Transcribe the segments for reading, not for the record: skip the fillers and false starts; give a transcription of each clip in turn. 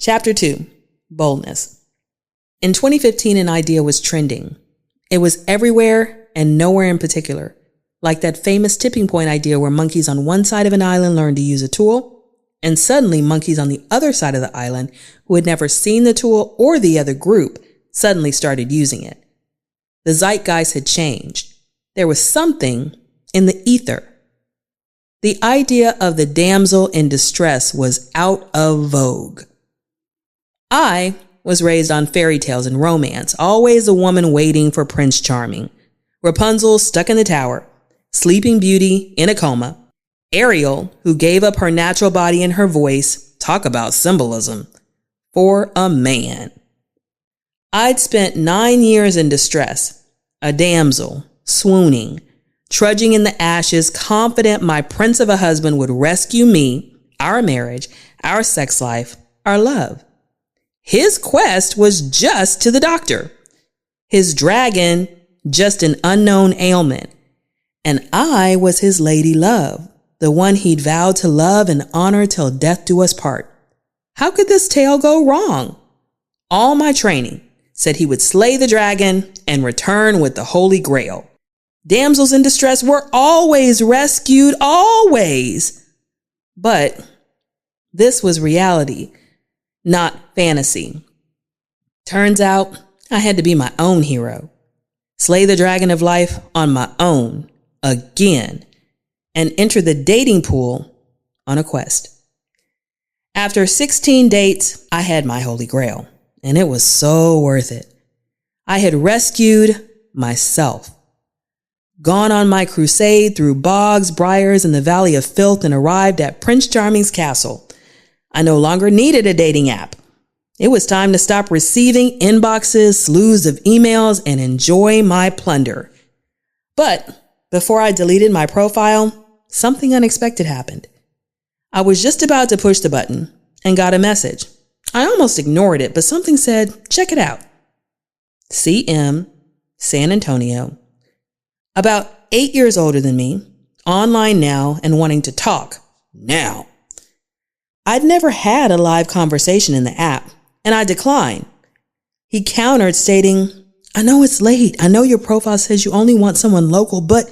Chapter 2, Boldness. In 2015, an idea was trending. It was everywhere and nowhere in particular, like that famous tipping point idea where monkeys on one side of an island learned to use a tool, and suddenly monkeys on the other side of the island who had never seen the tool or the other group suddenly started using it. The zeitgeist had changed. There was something in the ether. The idea of the damsel in distress was out of vogue. I was raised on fairy tales and romance, always a woman waiting for Prince Charming, Rapunzel stuck in the tower, Sleeping Beauty in a coma, Ariel, who gave up her natural body and her voice, talk about symbolism, for a man. I'd spent 9 years in distress, a damsel, swooning, trudging in the ashes, confident my prince of a husband would rescue me, our marriage, our sex life, our love. His quest was just to the doctor. His dragon, just an unknown ailment. And I was his lady love, the one he'd vowed to love and honor till death do us part. How could this tale go wrong? All my training said he would slay the dragon and return with the Holy Grail. Damsels in distress were always rescued, always. But this was reality, not fantasy. Turns out I had to be my own hero, slay the dragon of life on my own, again, and enter the dating pool on a quest. After 16 dates, I had my Holy Grail, and it was so worth it. I had rescued myself, gone on my crusade through bogs, briars, and the valley of filth, and arrived at Prince Charming's castle. I no longer needed a dating app. It was time to stop receiving inboxes, slews of emails, and enjoy my plunder. But before I deleted my profile, something unexpected happened. I was just about to push the button and got a message. I almost ignored it, but something said, check it out. CM, San Antonio. About 8 years older than me, online now and wanting to talk now. I'd never had a live conversation in the app, and I declined. He countered stating, I know it's late. I know your profile says you only want someone local, but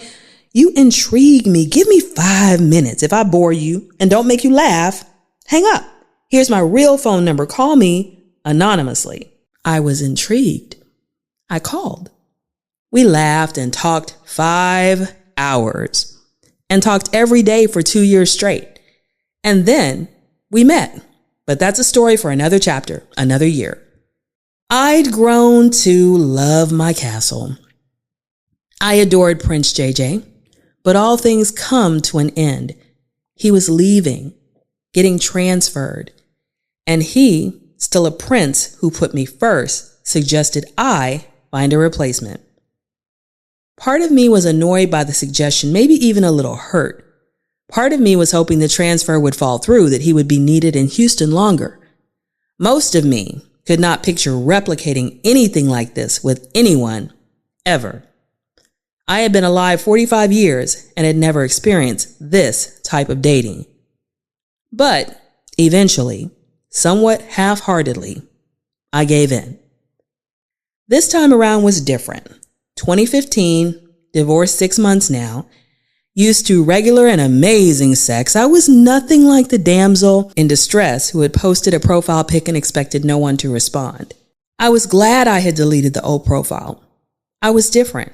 you intrigue me. Give me 5 minutes. If I bore you and don't make you laugh, hang up. Here's my real phone number. Call me anonymously. I was intrigued. I called. We laughed and talked 5 hours and talked every day for 2 years straight. And then we met, but that's a story for another chapter, another year. I'd grown to love my castle. I adored Prince JJ, but all things come to an end. He was leaving, getting transferred, and he, still a prince who put me first, suggested I find a replacement. Part of me was annoyed by the suggestion, maybe even a little hurt. Part of me was hoping the transfer would fall through, that he would be needed in Houston longer. Most of me could not picture replicating anything like this with anyone, ever. I had been alive 45 years and had never experienced this type of dating. But eventually, somewhat half-heartedly, I gave in. This time around was different. 2015, divorced 6 months now, used to regular and amazing sex. I was nothing like the damsel in distress who had posted a profile pic and expected no one to respond. I was glad I had deleted the old profile. I was different,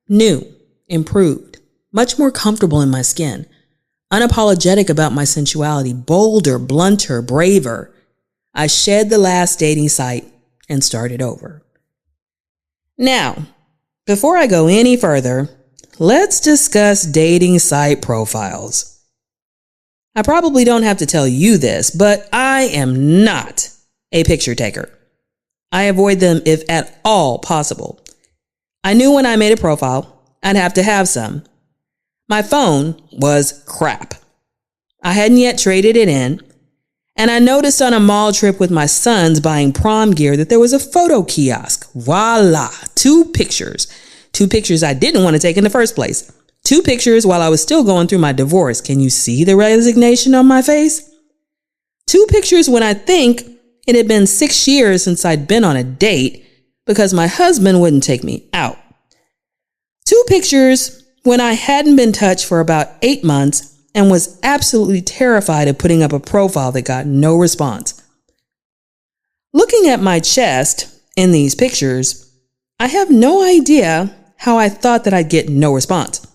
new, improved, much more comfortable in my skin, unapologetic about my sensuality, bolder, blunter, braver. I shed the last dating site and started over. Now, before I go any further, let's discuss dating site profiles. I probably don't have to tell you this, but I am not a picture taker. I avoid them if at all possible. I knew when I made a profile, I'd have to have some. My phone was crap. I hadn't yet traded it in, and I noticed on a mall trip with my sons buying prom gear that there was a photo kiosk. Voila, 2 pictures. 2 pictures I didn't want to take in the first place. 2 pictures while I was still going through my divorce. Can you see the resignation on my face? 2 pictures when I think It had been 6 years since I'd been on a date because my husband wouldn't take me out. 2 pictures when I hadn't been touched for about 8 months and was absolutely terrified of putting up a profile that got no response. Looking at my chest in these pictures, I have no idea how I thought that I'd get no response.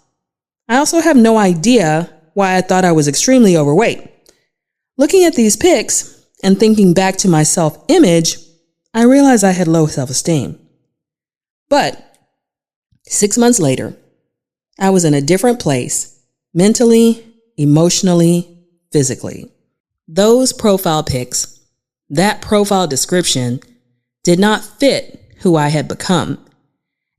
I also have no idea why I thought I was extremely overweight. Looking at these pics and thinking back to my self-image, I realized I had low self-esteem. But 6 months later, I was in a different place, mentally, emotionally, physically. Those profile pics, that profile description, did not fit who I had become.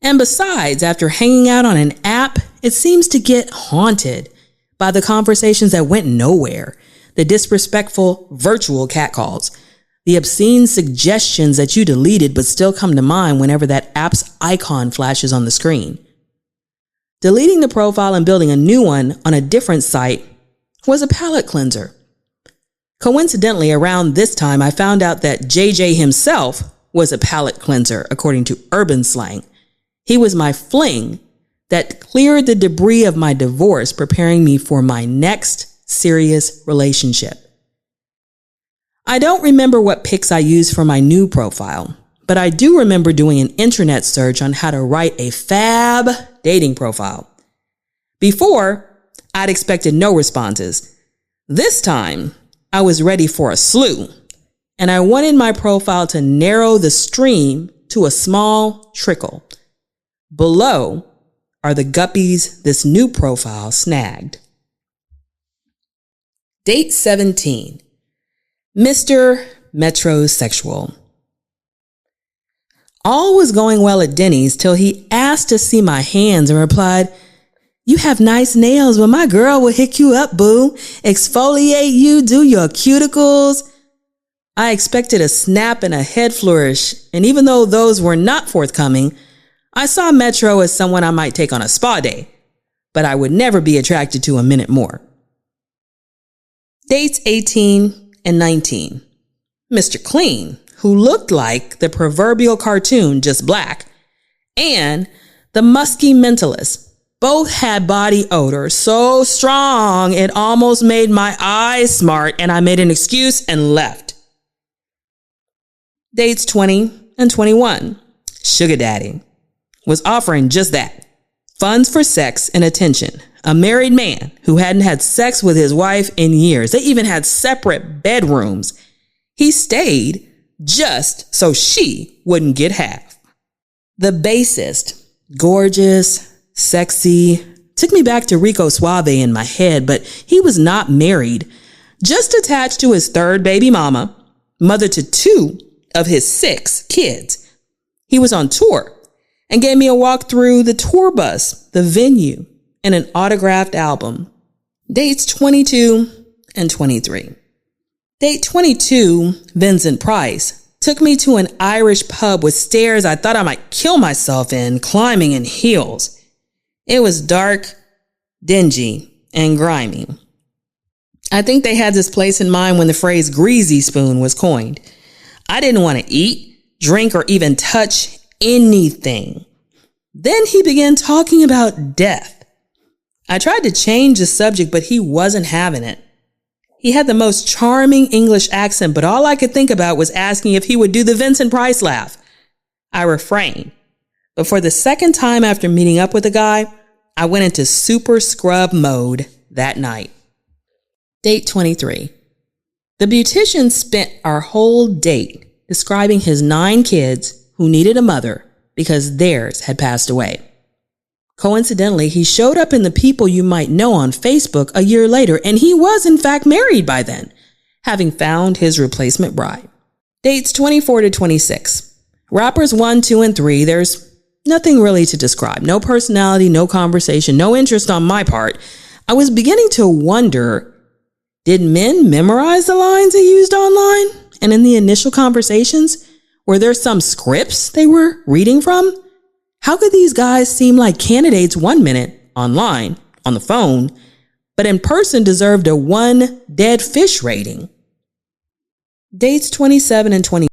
And besides, after hanging out on an app, it seems to get haunted by the conversations that went nowhere, the disrespectful virtual catcalls, the obscene suggestions that you deleted but still come to mind whenever that app's icon flashes on the screen. Deleting the profile and building a new one on a different site was a palate cleanser. Coincidentally, around this time, I found out that JJ himself was a palate cleanser, according to urban slang. He was my fling that cleared the debris of my divorce, preparing me for my next serious relationship. I don't remember what pics I used for my new profile, but I do remember doing an internet search on how to write a fab dating profile. Before, I'd expected no responses. This time, I was ready for a slew, and I wanted my profile to narrow the stream to a small trickle. Below are the guppies this new profile snagged. Date 17. Mr. Metrosexual. All was going well at Denny's till he asked to see my hands and replied, "You have nice nails, but my girl will hook you up, boo. Exfoliate you, do your cuticles." I expected a snap and a head flourish, and even though those were not forthcoming, I saw Metro as someone I might take on a spa day, but I would never be attracted to a minute more. Dates 18 and 19. Mr. Clean, who looked like the proverbial cartoon, just black, and the musky mentalist. Both had body odor so strong it almost made my eyes smart, and I made an excuse and left. Dates 20 and 21. Sugar Daddy was offering just that. Funds for sex and attention. A married man who hadn't had sex with his wife in years. They even had separate bedrooms. He stayed just so she wouldn't get half. The bassist, gorgeous, sexy, took me back to Rico Suave in my head, but he was not married, just attached to his 3rd baby mama, mother to 2 of his 6 kids. He was on tour and gave me a walk through the tour bus, the venue, and an autographed album. Dates 22 and 23. Date 22, Vincent Price, took me to an Irish pub with stairs I thought I might kill myself in, climbing in heels. It was dark, dingy, and grimy. I think they had this place in mind when the phrase greasy spoon was coined. I didn't want to eat, drink, or even touch anything. Then he began talking about death. I tried to change the subject, but he wasn't having it. He had the most charming English accent, but all I could think about was asking if he would do the Vincent Price laugh. I refrained. But for the second time after meeting up with the guy, I went into super scrub mode that night. Date 23. The beautician spent our whole date describing his 9 kids who needed a mother because theirs had passed away. Coincidentally, he showed up in the People You Might Know on Facebook a year later, and he was in fact married by then, having found his replacement bride. Dates 24 to 26. Rappers 1, 2, and 3, there's nothing really to describe. No personality, no conversation, no interest on my part. I was beginning to wonder, did men memorize the lines they used online? And in the initial conversations, were there some scripts they were reading from? How could these guys seem like candidates 1 minute online, on the phone, but in person deserved a 1 dead fish rating? Dates 27 and 20.